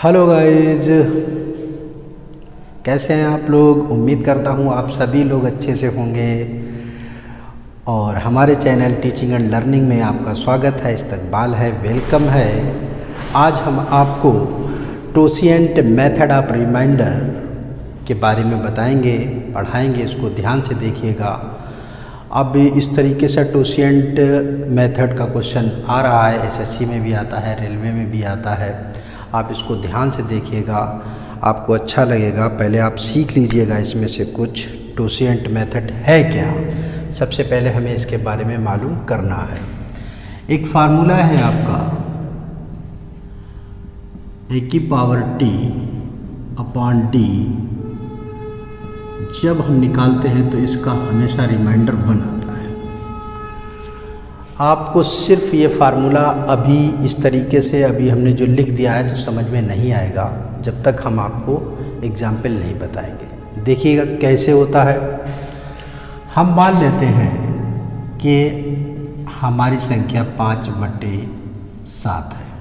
Hello guys, कैसे हैं आप लोग। उम्मीद करता हूँ आप सभी लोग अच्छे से होंगे और हमारे चैनल टीचिंग एंड लर्निंग में आपका स्वागत है, इस्तकबाल है, वेलकम है। आज हम आपको टोसिएंट मेथड ऑफ रिमाइंडर के बारे में बताएंगे, पढ़ाएंगे। इसको ध्यान से देखिएगा। अब इस तरीके से टोसिएंट मेथड का क्वेश्चन आ रहा है, एसएससी में भी आता है, रेलवे में भी आता है। आप इसको ध्यान से देखिएगा, आपको अच्छा लगेगा। पहले आप सीख लीजिएगा इसमें से कुछ। टोसिएंट मेथड है क्या, सबसे पहले हमें इसके बारे में मालूम करना है। एक फार्मूला है आपका e⁻t अपॉन d। जब हम निकालते हैं तो इसका हमेशा रिमाइंडर 1 आता है। आपको सिर्फ ये फार्मूला अभी इस तरीके से अभी हमने जो लिख दिया है तो समझ में नहीं आएगा जब तक हम आपको एग्जाम्पल नहीं बताएंगे। देखिएगा कैसे होता है। हम मान लेते हैं कि हमारी संख्या 5/7 है।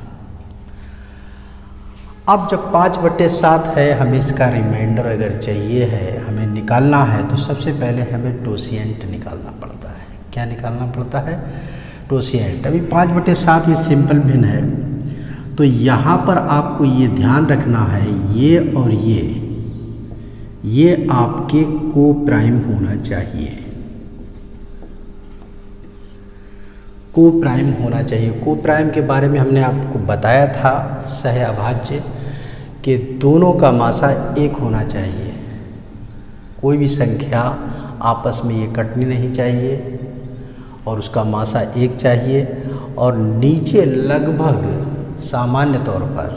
अब जब 5/7 है, हमें इसका रिमाइंडर अगर चाहिए है, हमें निकालना है, तो सबसे पहले हमें टोसिएंट निकालना पड़ता है। क्या निकालना पड़ता है? टोसिएंट। अभी 5/7 ये सिंपल भिन्न है, तो यहाँ पर आपको ये ध्यान रखना है, ये और ये आपके को प्राइम होना चाहिए। को प्राइम होना चाहिए। को प्राइम के बारे में हमने आपको बताया था, सह अभाज्य, कि दोनों का मासा 1 होना चाहिए। कोई भी संख्या आपस में ये कटनी नहीं चाहिए और उसका मासा 1 चाहिए। और नीचे लगभग सामान्य तौर पर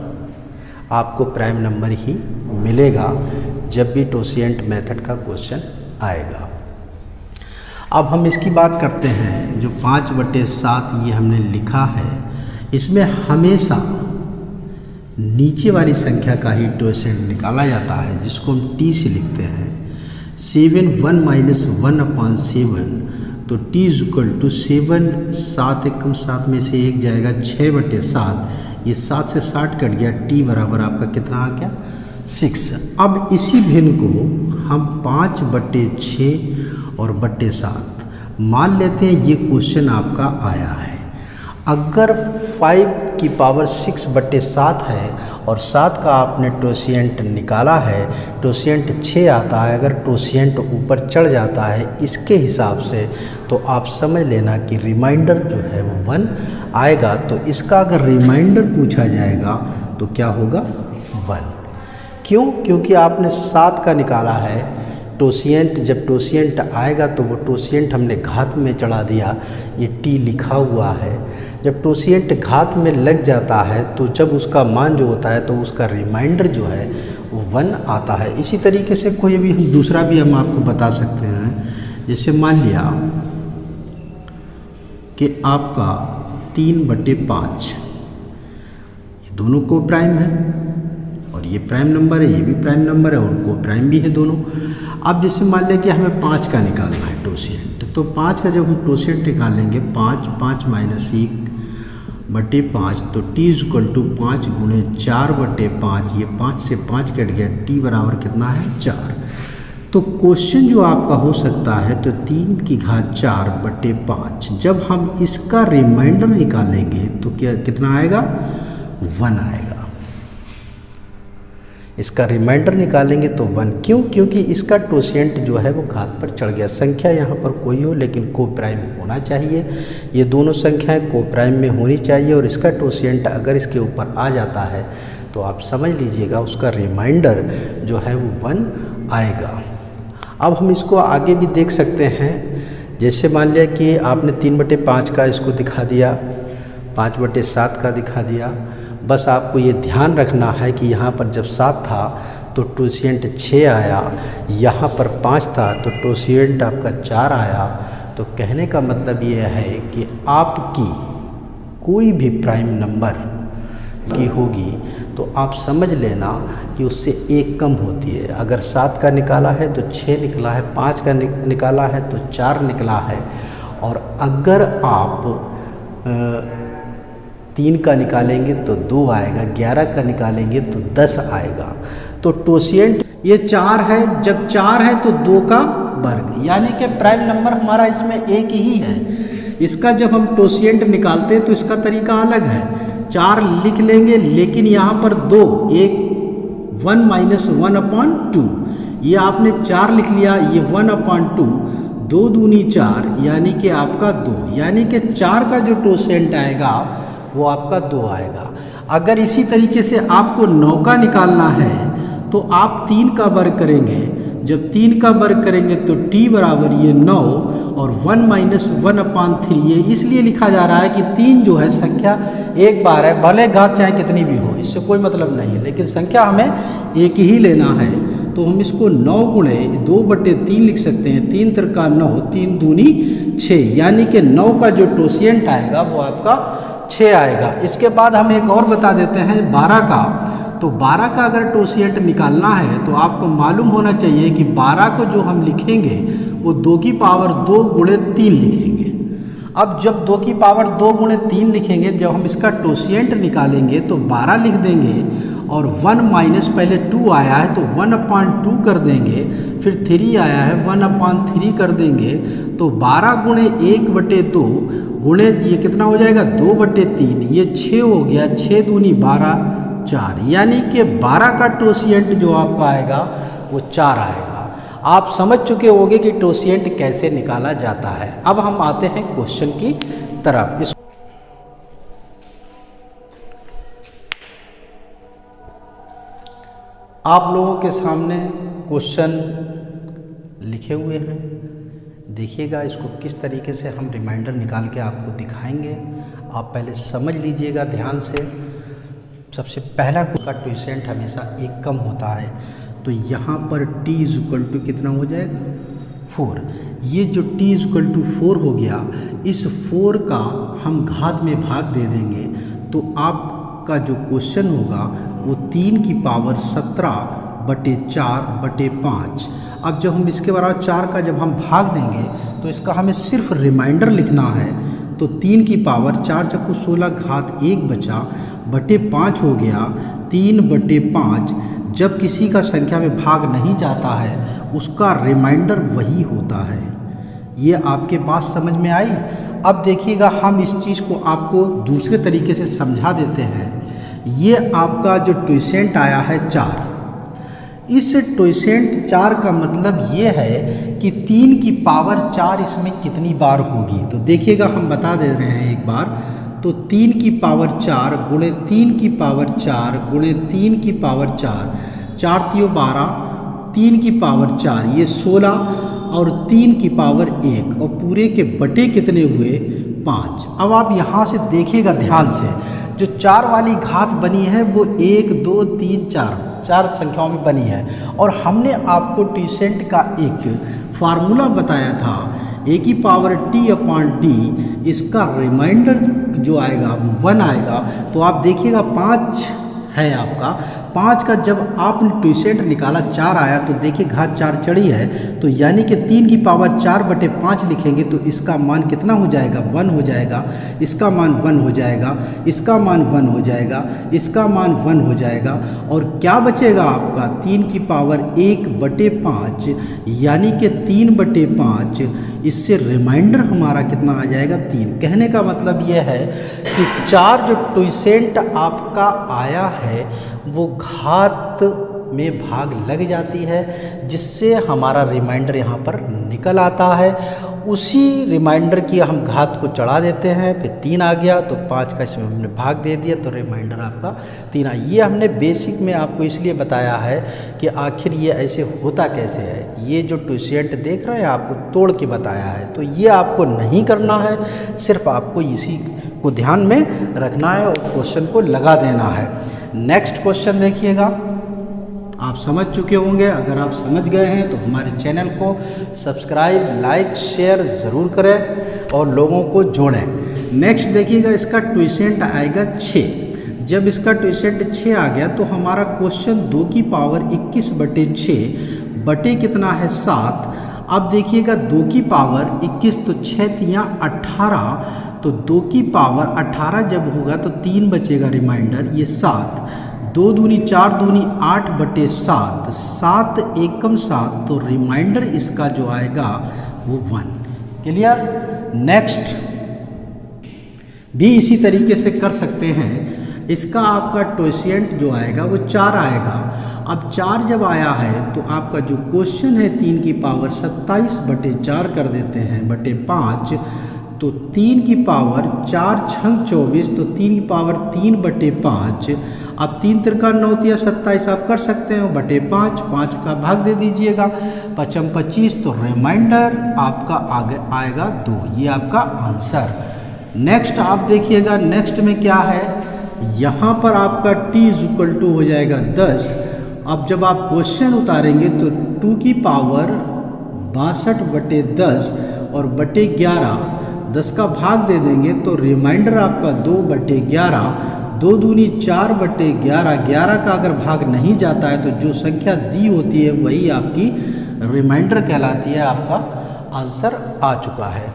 आपको प्राइम नंबर ही मिलेगा जब भी टोसिएंट मेथड का क्वेश्चन आएगा। अब हम इसकी बात करते हैं। जो 5/7 ये हमने लिखा है, इसमें हमेशा नीचे वाली संख्या का ही टोसिएंट निकाला जाता है, जिसको हम t से लिखते हैं। 7 1 - 1/7, तो t = 7, 7 एकम 7 में से 1 जाएगा, 6/7। ये 7 से 60 कट गया, t बराबर आपका कितना आ गया? 6। अब इसी भिन्न को हम 5/6 और 7 मान लेते हैं। ये क्वेश्चन आपका आया है। अगर 5⁻6/7 है और 7 का आपने टोसिएंट निकाला है, टोसिएंट 6 आता है। अगर टोसिएंट ऊपर चढ़ जाता है इसके हिसाब से, तो आप समझ लेना कि रिमाइंडर जो है वो 1 आएगा। तो इसका अगर रिमाइंडर पूछा जाएगा तो क्या होगा? 1। क्यों? क्योंकि आपने 7 का निकाला है। टोसिएंट जब टोसिएंट आएगा तो वो टोसिएंट हमने घात में चढ़ा दिया, ये t लिखा हुआ है। जब टोसिएंट घात में लग जाता है तो जब उसका मान जो होता है तो उसका रिमाइंडर जो है वो 1 आता है। इसी तरीके से कोई भी हम दूसरा भी हम आपको बता सकते हैं। जैसे मान लिया कि आपका 3/5, ये दोनों को प्राइम है और ये प्राइम नंबर है, ये भी प्राइम नंबर है और को प्राइम भी है दोनों। अब जैसे मान लें कि हमें 5 का निकालना है टोसिएंट, तो 5 का जब हम टोसिएंट निकालेंगे, 5 5 - 1/5, तो t = 5 × 4/5। ये 5 से 5 कट गया, t बराबर कितना है? 4। तो क्वेश्चन जो आपका हो सकता है तो 3⁴/5। जब हम इसका रिमाइंडर निकालेंगे तो कितना आएगा? 1 आएगा। इसका रिमाइंडर निकालेंगे तो 1। क्यों? क्योंकि इसका टोसिएंट जो है वो घात पर चढ़ गया। संख्या यहाँ पर कोई हो लेकिन को प्राइम होना चाहिए। ये दोनों संख्याएं को प्राइम में होनी चाहिए और इसका टोसिएंट अगर इसके ऊपर आ जाता है तो आप समझ लीजिएगा उसका रिमाइंडर जो है वो 1 आएगा। अब हम इसको आगे भी देख सकते हैं। जैसे मान लिया कि आपने 3/5 का इसको दिखा दिया, 5/7 का दिखा दिया। बस आपको ये ध्यान रखना है कि यहाँ पर जब 7 था तो टोसिएंट 6 आया, यहाँ पर 5 था तो टोसिएंट आपका 4 आया। तो कहने का मतलब ये है कि आपकी कोई भी प्राइम नंबर की होगी तो आप समझ लेना कि उससे 1 कम होती है। अगर 7 का निकाला है तो 6 निकला है, 5 का निकाला है तो 4 निकला है। और अगर आप 3 का निकालेंगे तो 2 आएगा, 11 का निकालेंगे तो 10 आएगा। तो टोशिएंट ये 4 है, जब 4 है तो 2 का वर्ग, यानी कि प्राइम नंबर हमारा इसमें एक ही है। इसका जब हम टोशिएंट निकालते हैं तो इसका तरीका अलग है, 4 लिख लेंगे, लेकिन यहाँ पर 2 एक 1 माइनस 1/2, ये आपने 4 लिख लिया, ये 1/2, 2 दूनी 4 यानी कि आपका 2, यानी कि 4 का जो टोशिएंट आएगा वो आपका 2 आएगा। अगर इसी तरीके से आपको 9 का निकालना है तो आप 3 का वर्ग करेंगे, जब 3 का वर्ग करेंगे तो t बराबर ये 9 और 1 माइनस 1/3, ये इसलिए लिखा जा रहा है कि 3 जो है संख्या एक बार है, भले घात चाहे कितनी भी हो, इससे कोई मतलब नहीं है, लेकिन संख्या हमें एक ही लेना है। तो हम इसको 9 गुणे 2/3 लिख सकते हैं, 3 त्रिका 9, 3 दूनी 6, यानी कि 9 का जो टोशिएंट आएगा वो आपका 6 आएगा। इसके बाद हम एक और बता देते हैं 12 का। तो 12 का अगर टोशिएंट निकालना है तो आपको मालूम होना चाहिए कि 12 को जो हम लिखेंगे वो 2 की पावर 2 गुणे 3 लिखेंगे। अब जब 2 की पावर 2 गुणे 3 लिखेंगे, जब हम इसका टोशिएंट निकालेंगे तो 12 लिख देंगे और 1 माइनस पहले 2 आया है तो 1/2 कर देंगे, फिर 3 आया है 1/3 कर देंगे, तो 12 गुणे 1/2 गुणे ये कितना हो जाएगा 2/3, ये 6 हो गया, 6 दूनी 12, 4, यानी कि 12 का टोशिएंट जो आपका आएगा वो 4 आएगा। आप समझ चुके होंगे कि टोशिएंट कैसे निकाला जाता है। अब हम आते हैं क्वेश्चन की तरफ। आप लोगों के सामने क्वेश्चन लिखे हुए हैं, देखिएगा इसको किस तरीके से हम रिमाइंडर निकाल के आपको दिखाएंगे। आप पहले समझ लीजिएगा ध्यान से। सबसे पहला का टोशिएंट हमेशा एक कम होता है, तो यहाँ पर t = कितना हो जाएगा 4। ये जो t = 4 हो गया, इस 4 का हम घात में भाग दे देंगे तो आपका जो क्वेश्चन होगा वो 3 की पावर 17/4/5। अब जब हम इसके बराबर 4 का जब हम भाग देंगे तो इसका हमें सिर्फ रिमाइंडर लिखना है, तो 3 की पावर 4 × 16 घात 1 बचा बटे 5 हो गया, 3/5। जब किसी का संख्या में भाग नहीं जाता है उसका रिमाइंडर वही होता है। ये आपके बात समझ में आई। अब देखिएगा हम इस चीज़ को आपको दूसरे तरीके से समझा देते हैं। ये आपका जो टोशिएंट आया है 4, इस टोशिएंट 4 का मतलब ये है कि 3 की पावर 4 इसमें कितनी बार होगी। तो देखिएगा हम बता दे रहे हैं एक बार, तो 3 की पावर 4 गुणे 3 की पावर 4 गुणे 3 की पावर 4, 4 × 12, 3 की पावर 4 ये 16 और 3 की पावर 1 और पूरे के बटे कितने हुए 5। अब आप यहाँ से देखिएगा ध्यान से, जो 4 वाली घात बनी है वो 1 2 3 4 संख्याओं में बनी है, और हमने आपको टोशिएंट का एक फार्मूला बताया था a⁻t/d। इसका रिमाइंडर जो आएगा वो 1 आएगा। तो आप देखिएगा 5 है आपका, 5 का जब आपने टोशिएंट निकाला 4 आया, तो देखिए घात 4 चढ़ी है, तो यानी कि 3 की पावर 4/5 लिखेंगे तो इसका मान कितना हो जाएगा 1 हो जाएगा, इसका मान 1 हो जाएगा, इसका मान 1 हो जाएगा, इसका मान 1 हो जाएगा, और क्या बचेगा आपका 3 की पावर 1/5 यानी कि 3/5। इससे रिमाइंडर हमारा कितना आ जाएगा 3। कहने का मतलब यह है कि 4 जो टोशिएंट आपका आया है वो घात में भाग लग जाती है, जिससे हमारा रिमाइंडर यहाँ पर निकल आता है। उसी रिमाइंडर की हम घात को चढ़ा देते हैं, फिर 3 आ गया तो 5 का इसमें हमने भाग दे दिया तो रिमाइंडर आपका 3 आया। ये हमने बेसिक में आपको इसलिए बताया है कि आखिर ये ऐसे होता कैसे है। ये जो टोशिएंट देख रहे हैं आपको तोड़ के बताया है, तो ये आपको नहीं करना है, सिर्फ आपको इसी को ध्यान में रखना है और क्वेश्चन को लगा देना है। नेक्स्ट क्वेश्चन देखिएगा। आप समझ चुके होंगे, अगर आप समझ गए हैं तो हमारे चैनल को सब्सक्राइब, लाइक, शेयर ज़रूर करें और लोगों को जोड़ें। नेक्स्ट देखिएगा, इसका टोशिएंट आएगा 6। जब इसका टोशिएंट 6 आ गया तो हमारा क्वेश्चन 2 की पावर 21/6 बटे कितना है 7। अब देखिएगा 2 की पावर 21 तो 6 × 18, तो 2 की पावर 18 जब होगा तो 3 बचेगा रिमाइंडर, ये 7, 2 दूनी 4 दूनी 8/7, 7 एकम 7, तो रिमाइंडर इसका जो आएगा वो 1। क्लियर। नेक्स्ट भी इसी तरीके से कर सकते हैं। इसका आपका टोसिएंट जो आएगा वो 4 आएगा। अब 4 जब आया है तो आपका जो क्वेश्चन है 3 की पावर 27/4 कर देते हैं बटे 5, तो 3 की पावर 4 छंग 24, तो 3 की पावर 3/5। अब 3 त्रिका 9 या 27 आप कर सकते हो बटे 5, 5 का भाग दे दीजिएगा, 5 25, तो रिमाइंडर आपका आगे आएगा 2। ये आपका आंसर। नेक्स्ट आप देखिएगा, नेक्स्ट में क्या है, यहाँ पर आपका t = हो जाएगा 10। अब जब आप क्वेश्चन उतारेंगे तो 2 की पावर 62/10 और बटे 11, 10 का भाग दे देंगे तो रिमाइंडर आपका 2/11, 2 दूनी 4/11, 11 का अगर भाग नहीं जाता है तो जो संख्या दी होती है वही आपकी रिमाइंडर कहलाती है। आपका आंसर आ चुका है,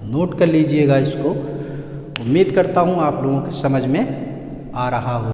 नोट कर लीजिएगा इसको। उम्मीद करता हूँ आप लोगों के समझ में आ रहा हो।